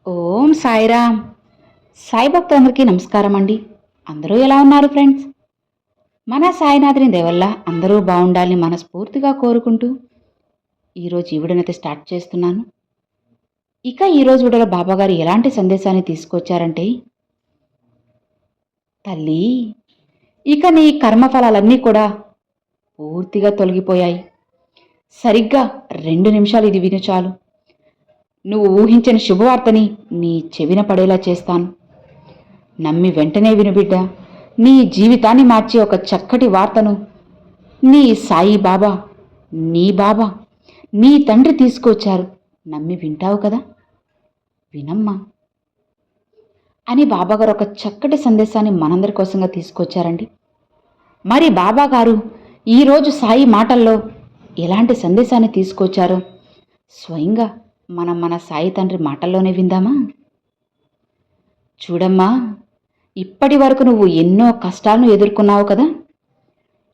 ఓం సాయిరామ్. సాయి భక్తులందరికీ నమస్కారం అండి. అందరూ ఎలా ఉన్నారు ఫ్రెండ్స్? మన సాయినాథుని దయవల్ల అందరూ బాగుండాలని మనస్ఫూర్తిగా కోరుకుంటూ ఈరోజు ఈ వీడియోనైతే స్టార్ట్ చేస్తున్నాను. ఇక ఈరోజు వీడియోలో బాబాగారు ఎలాంటి సందేశాన్ని తీసుకొచ్చారంటే, తల్లి, ఇక నీ కర్మఫలాలన్నీ కూడా పూర్తిగా తొలగిపోయాయి. సరిగ్గా 2 నిమిషాలు ఇది విను చాలు. నువ్వు ఊహించిన శుభవార్తని నీ చెవిన పడేలా చేస్తాను. నమ్మి వెంటనే విను బిడ్డ. నీ జీవితాన్ని మార్చే ఒక చక్కటి వార్తను నీ సాయి బాబా, నీ బాబా, నీ తండ్రి తీసుకొచ్చారు. నమ్మి వింటావు కదా? వినమ్మా అని బాబాగారు ఒక చక్కటి సందేశాన్ని మనందరి కోసంగా తీసుకొచ్చారండి. మరి బాబాగారు ఈరోజు సాయి మాటల్లో ఎలాంటి సందేశాన్ని తీసుకొచ్చారో స్వయంగా మన సాయి తండ్రి మాటల్లోనే విందామా? చూడమ్మా, ఇప్పటి వరకు నువ్వు ఎన్నో కష్టాలను ఎదుర్కొన్నావు కదా,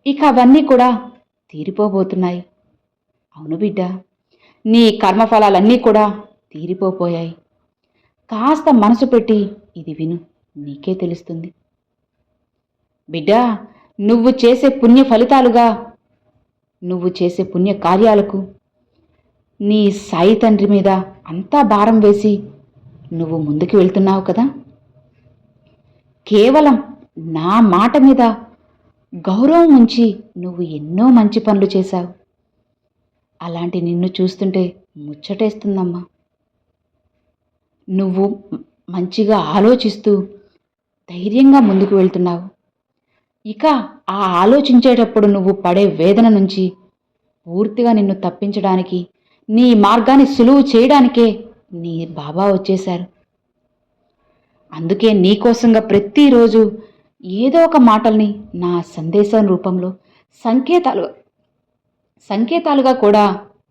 ఇక అవన్నీ కూడా తీరిపోబోతున్నాయి. అవును బిడ్డ, నీ కర్మఫలాలన్నీ కూడా తీరిపోయాయి. కాస్త మనసు పెట్టి ఇది విను, నీకే తెలుస్తుంది. బిడ్డ, నువ్వు చేసే పుణ్య ఫలితాలుగా, నువ్వు చేసే పుణ్య కార్యాలకు నీ సాయి తండ్రి మీద అంతా భారం వేసి నువ్వు ముందుకు వెళ్తున్నావు కదా. కేవలం నా మాట మీద గౌరవం ఉంచి నువ్వు ఎన్నో మంచి పనులు చేశావు. అలాంటి నిన్ను చూస్తుంటే ముచ్చటేస్తుందమ్మా. నువ్వు మంచిగా ఆలోచిస్తూ ధైర్యంగా ముందుకు వెళ్తున్నావు. ఇక ఆ ఆలోచించేటప్పుడు నువ్వు పడే వేదన నుంచి పూర్తిగా నిన్ను తప్పించడానికి, నీ మార్గాన్ని సులువు చేయడానికే నీ బాబా వచ్చేశారు. అందుకే నీకోసంగా ప్రతిరోజు ఏదో ఒక మాటల్ని నా సందేశం రూపంలో సంకేతాలుగా కూడా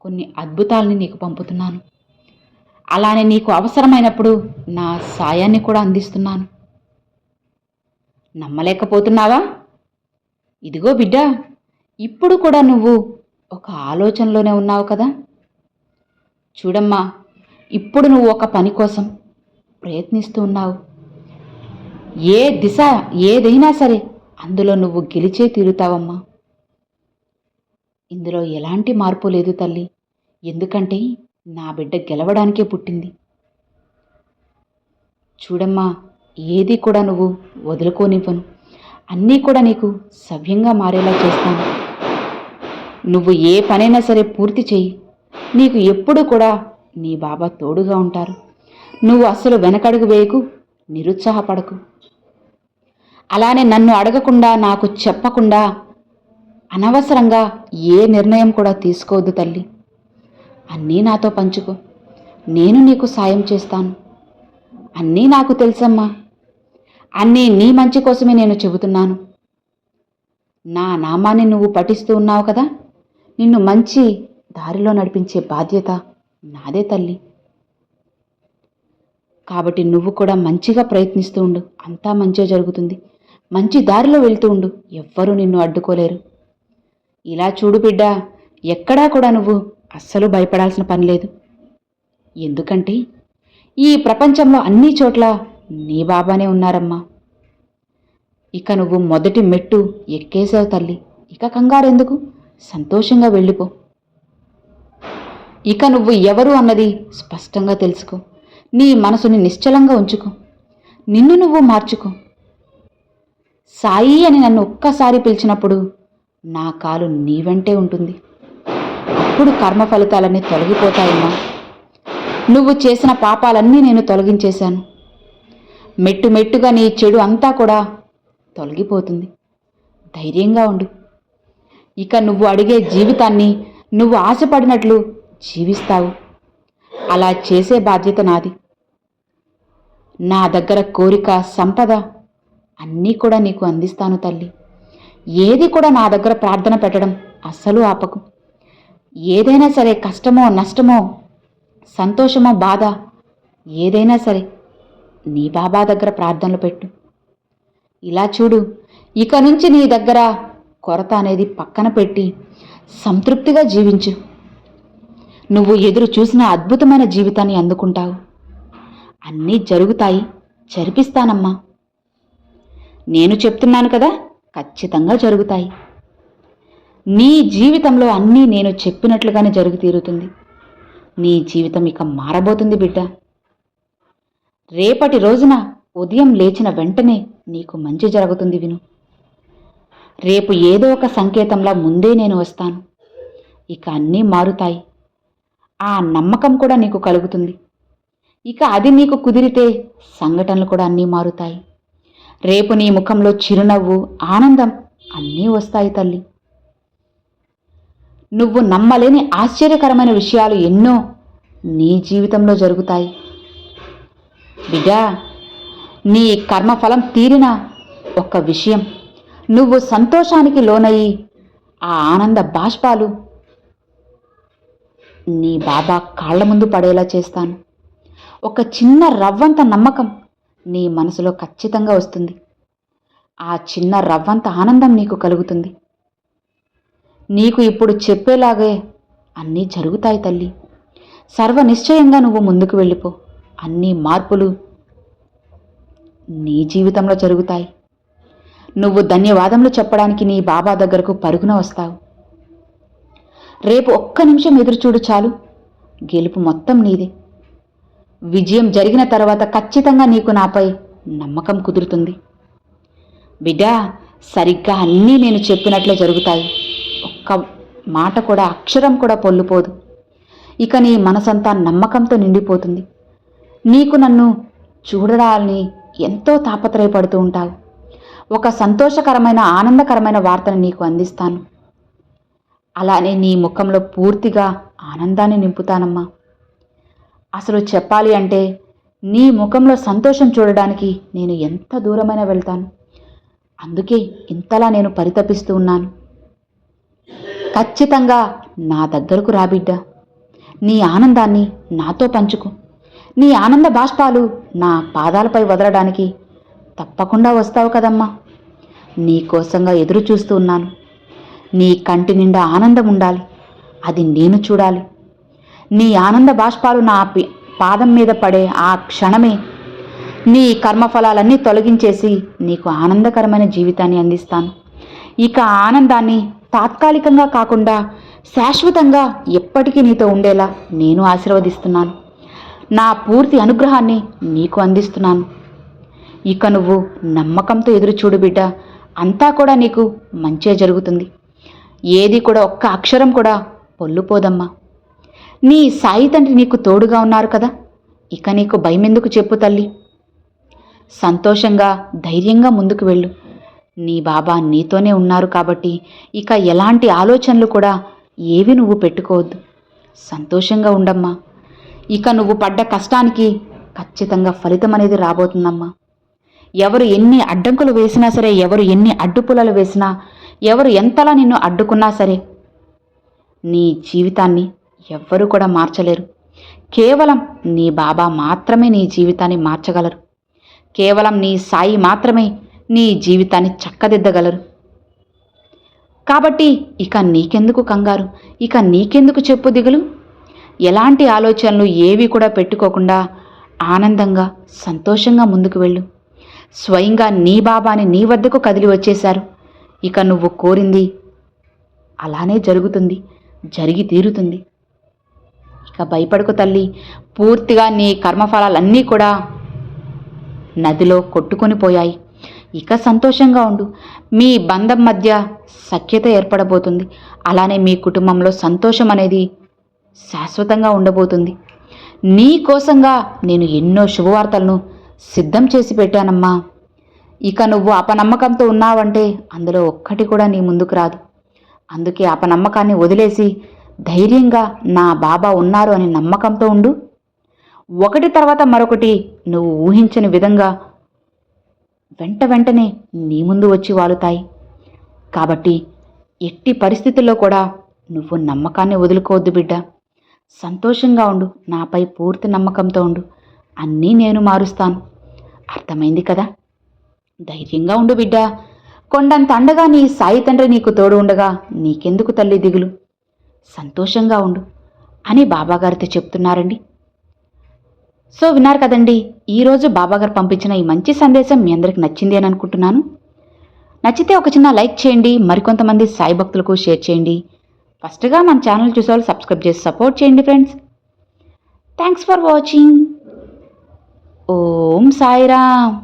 కొన్ని అద్భుతాలని నీకు పంపుతున్నాను. అలానే నీకు అవసరమైనప్పుడు నా సాయాన్ని కూడా అందిస్తున్నాను. నమ్మలేకపోతున్నావా? ఇదిగో బిడ్డ, ఇప్పుడు కూడా నువ్వు ఒక ఆలోచనలోనే ఉన్నావు కదా. చూడమ్మా, ఇప్పుడు నువ్వు ఒక పని కోసం ప్రయత్నిస్తూ ఉన్నావు. ఏ దిశ ఏదైనా సరే అందులో నువ్వు గెలిచే తీరుతావమ్మా. ఇందులో ఎలాంటి మార్పు లేదు తల్లి. ఎందుకంటే నా బిడ్డ గెలవడానికే పుట్టింది. చూడమ్మా, ఏది కూడా నువ్వు వదులుకోనివ్వను. అన్నీ కూడా నీకు సవ్యంగా మారేలా చేస్తాను. నువ్వు ఏ పనైనా సరే పూర్తి చెయ్యి. నీకు ఎప్పుడు కూడా నీ బాబా తోడుగా ఉంటారు. నువ్వు అస్సలు వెనకడుగు వేయకు, నిరుత్సాహపడకు. అలానే నన్ను అడగకుండా, నాకు చెప్పకుండా అనవసరంగా ఏ నిర్ణయం కూడా తీసుకోవద్దు తల్లి. అన్నీ నాతో పంచుకో. నేను నీకు సాయం చేస్తాను. అన్నీ నాకు తెలుసమ్మా. అన్నీ నీ మంచి కోసమే నేను చెబుతున్నాను. నా నామాన్ని నువ్వు పఠిస్తూ ఉన్నావు కదా, నిన్ను మంచి దారిలో నడిపించే బాధ్యత నాదే తల్లి. కాబట్టి నువ్వు కూడా మంచిగా ప్రయత్నిస్తూ ఉండు. అంతా మంచిగా జరుగుతుంది. మంచి దారిలో వెళ్తూ ఉండు. ఎవ్వరూ నిన్ను అడ్డుకోలేరు. ఇలా చూడు బిడ్డ, ఎక్కడా కూడా నువ్వు అస్సలు భయపడాల్సిన పని లేదు. ఎందుకంటే ఈ ప్రపంచంలో అన్ని చోట్ల నీ బాబానే ఉన్నారమ్మా. ఇక నువ్వు మొదటి మెట్టు ఎక్కేసావు తల్లి. ఇక కంగారెందుకు? సంతోషంగా వెళ్ళిపో. ఇక నువ్వు ఎవరు అన్నది స్పష్టంగా తెలుసుకో. నీ మనసుని నిశ్చలంగా ఉంచుకో. నిన్ను నువ్వు మార్చుకో. సాయి అని నన్ను ఒక్కసారి పిలిచినప్పుడు నా కాలు నీ వెంటే ఉంటుంది. అప్పుడు కర్మ ఫలితాలన్నీ తొలగిపోతాయమ్మా. నువ్వు చేసిన పాపాలన్నీ నేను తొలగించేశాను. మెట్టు మెట్టుగా నీ చెడు అంతా కూడా తొలగిపోతుంది. ధైర్యంగా ఉండు. ఇక నువ్వు అడిగే జీవితాన్ని నువ్వు ఆశపడినట్లు జీవిస్తావు. అలా చేసే బాధ్యత నాది. నా దగ్గర కోరిక, సంపద అన్నీ కూడా నీకు అందిస్తాను తల్లి. ఏది కూడా నా దగ్గర ప్రార్థన పెట్టడం అస్సలు ఆపకు. ఏదైనా సరే, కష్టమో నష్టమో, సంతోషమో బాధ, ఏదైనా సరే నీ బాబా దగ్గర ప్రార్థనలు పెట్టు. ఇలా చూడు, ఇక నుంచి నీ దగ్గర కొరత అనేది పక్కన పెట్టి సంతృప్తిగా జీవించు. నువ్వు ఎదురు చూసిన అద్భుతమైన జీవితాన్ని అందుకుంటావు. అన్నీ జరుగుతాయి, జరిపిస్తానమ్మా. నేను చెప్తున్నాను కదా, ఖచ్చితంగా జరుగుతాయి. నీ జీవితంలో అన్నీ నేను చెప్పినట్లుగానే జరుగు తీరుతుంది. నీ జీవితం ఇక మారబోతుంది బిడ్డ. రేపటి రోజున ఉదయం లేచిన వెంటనే నీకు మంచి జరుగుతుంది. విను, రేపు ఏదో ఒక సంకేతంలా ముందే నేను వస్తాను. ఇక అన్నీ మారుతాయి. ఆ నమ్మకం కూడా నీకు కలుగుతుంది. ఇక అది నీకు కుదిరితే సంఘటనలు కూడా అన్నీ మారుతాయి. రేపు నీ ముఖంలో చిరునవ్వు, ఆనందం అన్నీ వస్తాయి తల్లి. నువ్వు నమ్మలేని ఆశ్చర్యకరమైన విషయాలు ఎన్నో నీ జీవితంలో జరుగుతాయి. బిడ్డా, నీ కర్మఫలం తీరిన ఒక్క విషయం, నువ్వు సంతోషానికి లోనయ్యి ఆ ఆనంద బాష్పాలు నీ బాబా కాళ్ల ముందు పడేలా చేస్తాను. ఒక చిన్న రవ్వంత నమ్మకం నీ మనసులో ఖచ్చితంగా వస్తుంది. ఆ చిన్న రవ్వంత ఆనందం నీకు కలుగుతుంది. నీకు ఇప్పుడు చెప్పేలాగే అన్నీ జరుగుతాయి తల్లి. సర్వనిశ్చయంగా నువ్వు ముందుకు వెళ్ళిపో. అన్ని మార్పులు నీ జీవితంలో జరుగుతాయి. నువ్వు ధన్యవాదములు చెప్పడానికి నీ బాబా దగ్గరకు పరుగున వస్తావు. రేపు ఒక్క నిమిషం ఎదురుచూడు చాలు, గెలుపు మొత్తం నీదే. విజయం జరిగిన తర్వాత ఖచ్చితంగా నీకు నాపై నమ్మకం కుదురుతుంది. బిడ్డా, సరిగ్గా అన్నీ నేను చెప్పినట్లే జరుగుతాయి. ఒక్క మాట కూడా, అక్షరం కూడా పొల్లుపోదు. ఇక నీ మనసంతా నమ్మకంతో నిండిపోతుంది. నీకు నన్ను చూడాలని ఎంతో తాపత్రయపడుతూ ఉంటావు. ఒక సంతోషకరమైన, ఆనందకరమైన వార్తను నీకు అందిస్తాను. అలానే నీ ముఖంలో పూర్తిగా ఆనందాన్ని నింపుతానమ్మా. అసలు చెప్పాలి అంటే నీ ముఖంలో సంతోషం చూడడానికి నేను ఎంత దూరమైనా వెళ్తాను. అందుకే ఇంతలా నేను పరితపిస్తూ ఉన్నాను. ఖచ్చితంగా నా దగ్గరకు రా బిడ్డ. నీ ఆనందాన్ని నాతో పంచుకో. నీ ఆనంద బాష్పాలు నా పాదాలపై వదలడానికి తప్పకుండా వస్తావు కదమ్మా. నీ కోసంగా ఎదురు చూస్తూ ఉన్నాను. నీ కంటి నిండా ఆనందం ఉండాలి, అది నేను చూడాలి. నీ ఆనంద బాష్పాలు నా పాదం మీద పడే ఆ క్షణమే నీ కర్మఫలాలన్నీ తొలగించేసి నీకు ఆనందకరమైన జీవితాన్ని అందిస్తాను. ఇక ఆనందాన్ని తాత్కాలికంగా కాకుండా శాశ్వతంగా ఎప్పటికీ నీతో ఉండేలా నేను ఆశీర్వదిస్తున్నాను. నా పూర్తి అనుగ్రహాన్ని నీకు అందిస్తున్నాను. ఇక నువ్వు నమ్మకంతో ఎదురు చూడు బిడ్డ. అంతా కూడా నీకు మంచే జరుగుతుంది. ఏది కూడా, ఒక్క అక్షరం కూడా పొల్లుపోదమ్మా. నీ సాయి తండ్రి నీకు తోడుగా ఉన్నారు కదా. ఇక నీకు భయమెందుకు చెప్పు తల్లి. సంతోషంగా, ధైర్యంగా ముందుకు వెళ్ళు. నీ బాబా నీతోనే ఉన్నారు కాబట్టి ఇక ఎలాంటి ఆలోచనలు కూడా ఏవి నువ్వు పెట్టుకోవద్దు. సంతోషంగా ఉండమ్మా. ఇక నువ్వు పడ్డ కష్టానికి ఖచ్చితంగా ఫలితం అనేది రాబోతుందమ్మా. ఎవరు ఎన్ని అడ్డంకులు వేసినా సరే, ఎవరు ఎన్ని అడ్డుపులలు వేసినా, ఎవరు ఎంతలా నిన్ను అడ్డుకున్నా సరే, నీ జీవితాన్ని ఎవ్వరూ కూడా మార్చలేరు. కేవలం నీ బాబా మాత్రమే నీ జీవితాన్ని మార్చగలరు. కేవలం నీ సాయి మాత్రమే నీ జీవితాన్ని చక్కదిద్దగలరు. కాబట్టి ఇక నీకెందుకు కంగారు, ఇక నీకెందుకు చెప్పు దిగులు. ఎలాంటి ఆలోచనలు ఏవి కూడా పెట్టుకోకుండా ఆనందంగా, సంతోషంగా ముందుకు వెళ్ళు. స్వయంగా నీ బాబాని నీ వద్దకు కదిలి వచ్చేశారు. ఇక నువ్వు కోరింది అలానే జరుగుతుంది, జరిగి తీరుతుంది. ఇక భయపడకు తల్లి. పూర్తిగా నీ కర్మఫలాలన్నీ కూడా నదిలో కొట్టుకొని పోయాయి. ఇక సంతోషంగా ఉండు. మీ బంధం మధ్య సఖ్యత ఏర్పడబోతుంది. అలానే మీ కుటుంబంలో సంతోషం అనేది శాశ్వతంగా ఉండబోతుంది. నీ కోసంగా నేను ఎన్నో శుభవార్తలను సిద్ధం చేసి పెట్టానమ్మా. ఇక నువ్వు అపనమ్మకంతో ఉన్నావంటే అందులో ఒక్కటి కూడా నీ ముందుకు రాదు. అందుకే అపనమ్మకాన్ని వదిలేసి ధైర్యంగా నా బాబా ఉన్నారు అని నమ్మకంతో ఉండు. ఒకటి తర్వాత మరొకటి నువ్వు ఊహించని విధంగా వెంటనే నీ ముందు వచ్చి వాలుతాయి. కాబట్టి ఎట్టి పరిస్థితుల్లో కూడా నువ్వు నమ్మకాన్ని వదులుకోవద్దు బిడ్డ. సంతోషంగా ఉండు. నాపై పూర్తి నమ్మకంతో ఉండు. అన్నీ నేను మారుస్తాను. అర్థమైంది కదా. ధైర్యంగా ఉండు బిడ్డ. కొండంత అండగా నీ సాయి తండ్రి నీకు తోడు ఉండగా నీకెందుకు తల్లి దిగులు. సంతోషంగా ఉండు అని బాబాగారితో చెప్తున్నారండి. సో విన్నారు కదండి, ఈరోజు బాబాగారు పంపించిన ఈ మంచి సందేశం మీ అందరికి నచ్చింది అని అనుకుంటున్నాను. నచ్చితే ఒక చిన్న లైక్ చేయండి, మరికొంతమంది సాయి భక్తులకు షేర్ చేయండి. ఫస్ట్గా మన ఛానల్ చూసేవాళ్ళు సబ్స్క్రైబ్ చేసి సపోర్ట్ చేయండి friends. Thanks for watching. Om Sairam.